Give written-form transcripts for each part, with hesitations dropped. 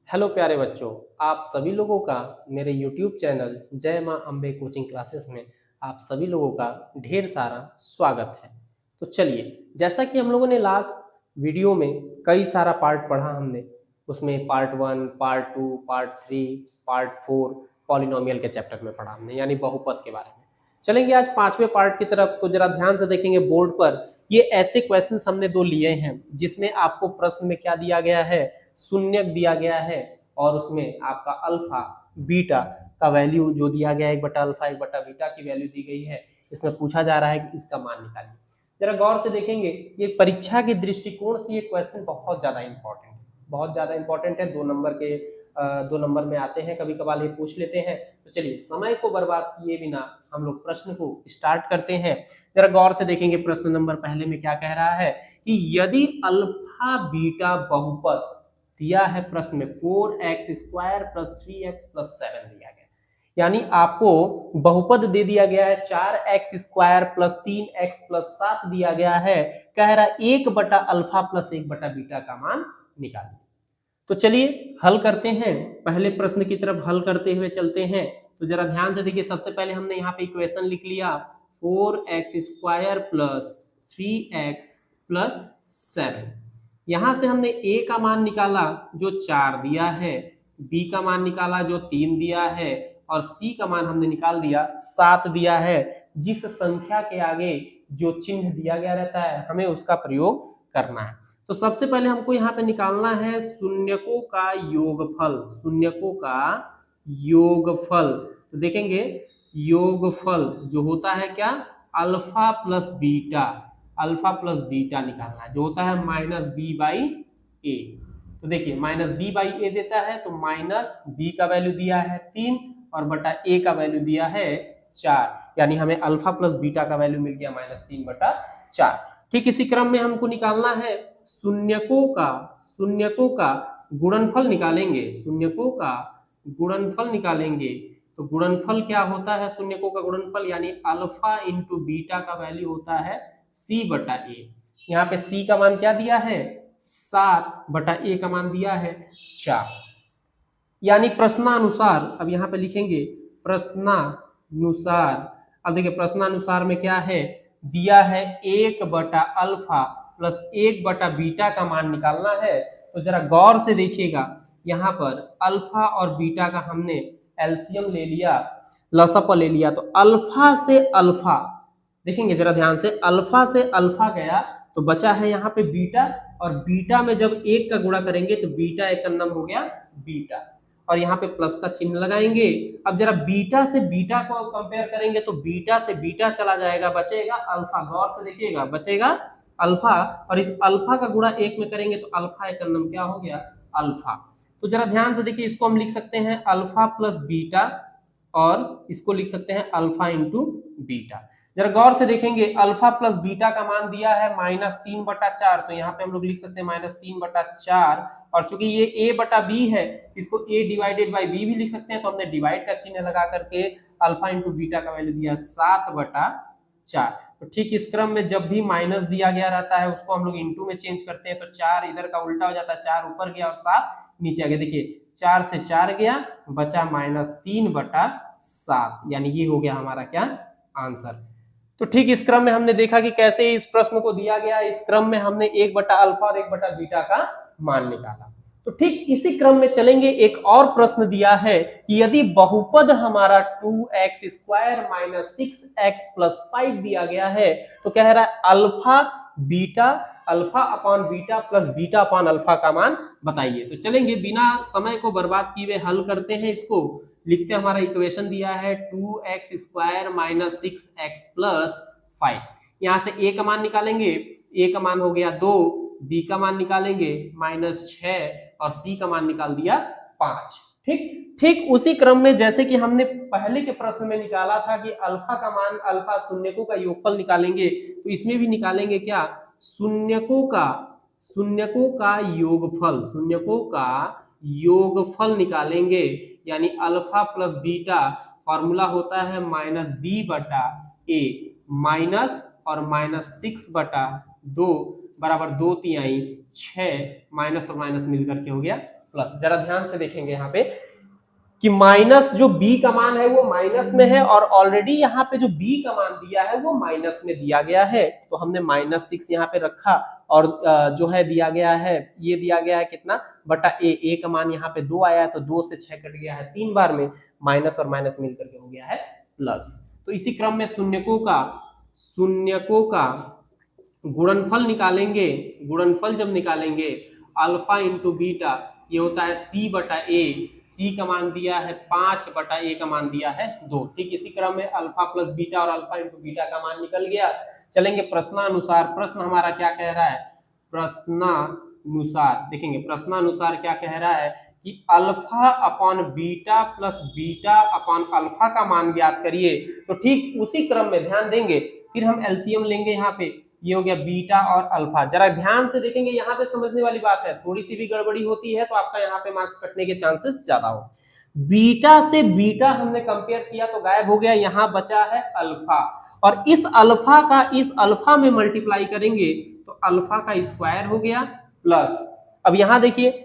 Hello प्यारे बच्चों, आप सभी लोगों का मेरे YouTube चैनल जय माँ अम्बे कोचिंग क्लासेस में आप सभी लोगों का ढेर सारा स्वागत है। तो चलिए, जैसा कि हम लोगों ने लास्ट वीडियो में कई सारा पार्ट पढ़ा हमने, उसमें part 1, part 2, part 3, part 4 polynomial के चैप्टर में पढ़ा हमने, यानी बहुपद के बारे में। चलेंगे आज पांचवें पार्ट की तरफ। तो जरा ध्यान से देखेंगे बोर्ड पर, ये ऐसे क्वेश्चंस हमने दो लिए हैं जिसमें आपको प्रश्न में क्या दिया गया है, शून्यक दिया गया है और उसमें आपका अल्फा बीटा का वैल्यू जो दिया गया है 1/अल्फा 1/बीटा की वैल्यू दी गई है। इसमें पूछा जा रहा है कि इसका मान निकालिए। जरा गौर से देखेंगे, ये परीक्षा के दृष्टिकोण से ये क्वेश्चन बहुत ज्यादा इंपॉर्टेंट है, बहुत ज्यादा इंपॉर्टेंट है। 2 नंबर में आते हैं, कभी कभार ये पूछ लेते हैं। तो चलिए, समय को बर्बाद किए बिना हम लोग प्रश्न को स्टार्ट करते हैं। जरा गौर से देखेंगे, प्रश्न नंबर पहले में क्या कह रहा है कि यदि अल्फा बीटा बहुपद दिया है प्रश्न में 4x² + 3x + 7 दिया गया, यानी आपको बहुपद दे दिया गया है 4x² + 3x + 7 दिया गया है। कह रहा 1/अल्फा + 1/बीटा का मान निकालिए। तो चलिए हल करते हैं, पहले प्रश्न की तरफ हल करते हुए चलते हैं। तो जरा ध्यान से देखिए, सबसे पहले हमने यहाँ पे इक्वेशन लिख लिया 4x² + 3x + 7। यहां से हमने a का मान निकाला जो 4 दिया है, b का मान निकाला जो 3 दिया है और c का मान हमने निकाल दिया 7 दिया है। जिस संख्या के आगे जो चिन्ह दिया गया रहता है हमें उसका प्रयोग करना है। तो सबसे पहले हमको यहाँ पे निकालना है शून्यकों का योगफल, शून्यकों का योगफल। तो देखेंगे योगफल जो होता है क्या, alpha plus beta, alpha plus beta निकालना है जो होता है -b/a। तो देखिए -b/a देता है, तो -b का वैल्यू दिया है 3 और बटा a का वैल्यू दिया है 4, यानी हमें अल्फा प्लस बीटा का वैल्यू मिल गया -3/4। ठीक इसी क्रम में हमको निकालना है शून्यकों का गुणनफल निकालेंगे, शून्यकों का गुणनफल निकालेंगे। तो गुणनफल क्या होता है, शून्यकों का गुणनफल यानी अल्फा इंटू बीटा का वैल्यू होता है c/a। यहाँ पे c का मान क्या दिया है 7/a का मान दिया है 4, यानी प्रश्नानुसार। अब यहाँ पे लिखेंगे प्रश्नानुसार। अब देखिए प्रश्नानुसार में क्या है दिया है 1/अल्फा + 1/बीटा का मान निकालना है। तो जरा गौर से देखिएगा, यहाँ पर अल्फा और बीटा का हमने एलसीएम ले लिया, लसअप ले लिया। तो अल्फा से अल्फा देखेंगे जरा ध्यान से, अल्फा से अल्फा गया तो बचा है यहाँ पे बीटा, और बीटा में जब 1 का गुणा करेंगे तो बीटा एक नंबर हो गया बीटा, और यहाँ पे प्लस का चिन्ह लगाएंगे। अब जरा बीटा से बीटा को कंपेयर करेंगे तो बीटा से बीटा चला जाएगा, बचेगा अल्फा। गौर से देखिएगा, बचेगा अल्फा, और इस अल्फा का गुणा 1 में करेंगे तो अल्फा एक नंबर क्या हो गया अल्फा। तो जरा ध्यान से देखिए, इसको हम लिख सकते हैं अल्फा प्लस बीटा और इसको लिख सकते हैं अल्फा इंटू बीटा। जरा गौर से देखेंगे, अल्फा प्लस बीटा का मान दिया है -3/4, तो यहाँ पे हम लोग लिख सकते हैं -3/4, और चूंकि ये a/b है इसको a/b भी लिख सकते हैं, तो हमने डिवाइड का चिन्ह लगा करके अल्फा इंटू बीटा का वैल्यू दिया 7/4। तो ठीक इस क्रम में जब भी माइनस दिया गया रहता है उसको हम लोग इंटू में चेंज करते हैं, तो 4 इधर का उल्टा हो जाता है, 4 ऊपर गया और 7 नीचे आ गया। देखिए 4 से 4 गया, बचा -3/7, यानी ये हो गया हमारा क्या आंसर। तो ठीक इस क्रम में हमने देखा कि कैसे इस प्रश्न को दिया गया, इस क्रम में हमने 1/अल्फा और 1/बीटा का मान निकाला। तो ठीक इसी क्रम में चलेंगे, एक और प्रश्न दिया है कि यदि बहुपद हमारा 2x² - 6x + 5 दिया गया है, तो कह रहा है alpha upon beta plus beta upon alpha का मान बताइए। तो चलेंगे, बिना समय को बर्बाद किए हुए हल करते हैं इसको। लिखते हैं, हमारा इक्वेशन दिया है 2x² - 6x + 5। यहां से a का मान निकालेंगे, a का मान हो गया 2, b का मान निकालेंगे -6 और c का मान निकाल दिया 5। ठीक उसी क्रम में जैसे कि हमने पहले के प्रश्न में निकाला था कि अल्फा का मान, अल्फा शून्यकों का योगफल निकालेंगे, तो इसमें भी निकालेंगे क्या, शून्यकों का योगफल, शून्यकों का योगफल निकालेंगे, यानी अल्फा प्लस बीटा फॉर्मूला होता है -b/a, माइनस और -6/2 बराबर 2 तिहाई 6, माइनस और माइनस मिलकर के हो गया प्लस। जरा ध्यान से देखेंगे यहाँ पे कि माइनस जो b का मान है वो माइनस में है और ऑलरेडी यहाँ पे जो b का मान दिया है वो माइनस में दिया गया है, तो हमने -6 यहाँ पे रखा और जो है दिया गया है, ये दिया गया है कितना बटा a का मान यहाँ पे 2 आया है, तो 2 से 6 कट गया है 3 बार में, माइनस और माइनस मिलकर के हो गया है प्लस। तो इसी क्रम में शून्यकों का गुणनफल निकालेंगे। गुणनफल जब निकालेंगे अल्फा इंटू बीटा, ये होता है c बटा a, c का मान दिया है 5 बटा a का मान दिया है 2। ठीक इसी क्रम में अल्फा प्लस बीटा और अल्फा इंटू बीटा का मान निकल गया। चलेंगे प्रश्नानुसार, प्रश्न हमारा क्या कह रहा है, प्रश्नानुसार देखेंगे, प्रश्नानुसार क्या कह रहा है कि alpha upon beta plus beta upon alpha का मान ज्ञात करिए। तो ठीक उसी क्रम में ध्यान देंगे, फिर हम एलसीएम लेंगे। यहाँ पे ये हो गया बीटा और अल्फा। जरा ध्यान से देखेंगे, यहाँ पे समझने वाली बात है, थोड़ी सी भी गड़बड़ी होती है तो आपका यहाँ पे मार्क्स कटने के चांसेस ज्यादा हो। बीटा से बीटा हमने कंपेयर किया तो गायब हो गया, यहाँ बचा है अल्फा, और इस अल्फा का इस अल्फा में मल्टीप्लाई करेंगे तो अल्फा का स्क्वायर हो गया प्लस। अब यहाँ देखिए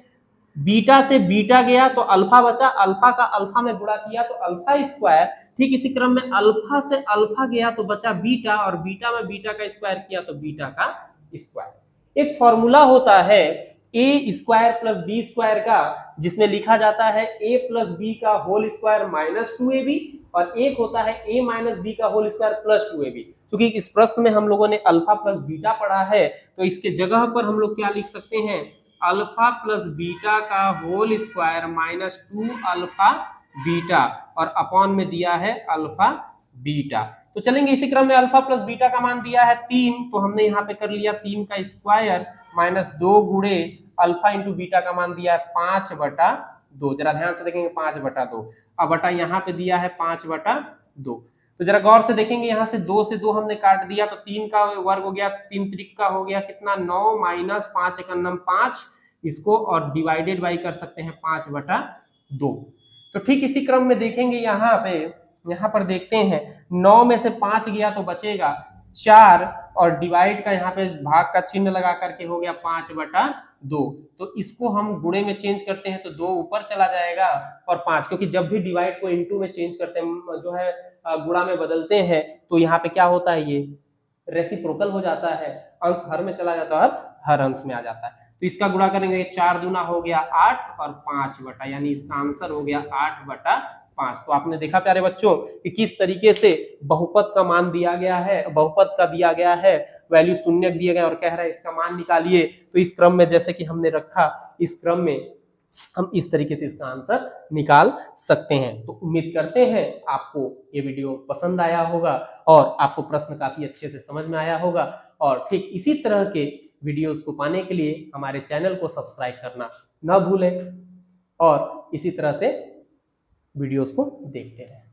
बीटा से बीटा गया तो अल्फा बचा, अल्फा का अल्फा में गुणा किया तो अल्फा स्क्वायर। ठीक इसी क्रम में अल्फा से अल्फा गया तो बचा बीटा, और बीटा में बीटा का स्क्वायर किया तो बीटा का स्क्वायर। एक फॉर्मूला होता है ए स्क्वायर प्लस बी स्क्वायर का, जिसमें लिखा जाता है ए प्लस बी का होल स्क्वायर माइनस 2ab, और एक होता है ए माइनस बी का होल स्क्वायर प्लस 2ab। क्योंकि इस प्रश्न में हम लोगों ने अल्फा प्लस बीटा पढ़ा है, तो इसके जगह पर हम लोग क्या लिख सकते हैं, अल्फा प्लस बीटा का whole square minus 2 alpha beta, और अपॉन में दिया है अल्फा बीटा। तो चलेंगे इसी क्रम में अल्फा प्लस बीटा का मान दिया है 3, तो हमने यहाँ पे कर लिया 3 का स्क्वायर माइनस 2 गुणे अल्फा इंटू बीटा का मान दिया है 5 बटा 2। जरा ध्यान से देखेंगे 5 बटा 2, अब बटा यहाँ पे दिया है 5 बटा 2। तो जरा गौर से देखेंगे, यहाँ से 2 से 2 हमने काट दिया तो 3 का वर्ग हो गया, 3 त्रिक का हो गया कितना 9 माइनस 5 एकन्नम 5, इसको और डिवाइडेड बाई कर सकते हैं 5 बटा 2। तो ठीक इसी क्रम में देखेंगे यहाँ पर देखते हैं 9 में से 5 गया तो बचेगा 4, और डिवाइड का यहाँ पे भाग का चिन्ह लगा करके हो गया 5 बटा 2। तो इसको हम गुणे में चेंज करते हैं तो 2 ऊपर चला जाएगा और 5, क्योंकि जब भी डिवाइड को इनटू में चेंज करते हैं, जो है गुणा में बदलते हैं, तो यहाँ पे क्या होता है, ये रेसिप्रोकल हो जाता है, अंश हर में चला जाता है, हर अंश में आ जाता है। तो इसका गुणा करेंगे 4 दूना हो गया 8 और 5 बटा, यानी इसका आंसर हो गया 8 बटा 5। तो आपने देखा प्यारे बच्चों कि किस तरीके से बहुपद का मान दिया गया है, बहुपद का दिया गया है, वैल्यू शून्य दिए गए और कह रहा है इसका मान निकालिए। तो इस क्रम में जैसे कि हमने रखा, इस क्रम में हम इस तरीके से इसका आंसर निकाल सकते हैं। तो उम्मीद करते हैं आपको ये वीडियो पसंद आया होगा और आपको प्रश्न काफी अच्छे से समझ में आया होगा, और ठीक इसी तरह के वीडियोस को पाने के लिए हमारे चैनल को सब्सक्राइब करना ना भूलें और इसी तरह से वीडियोस को देखते रहें।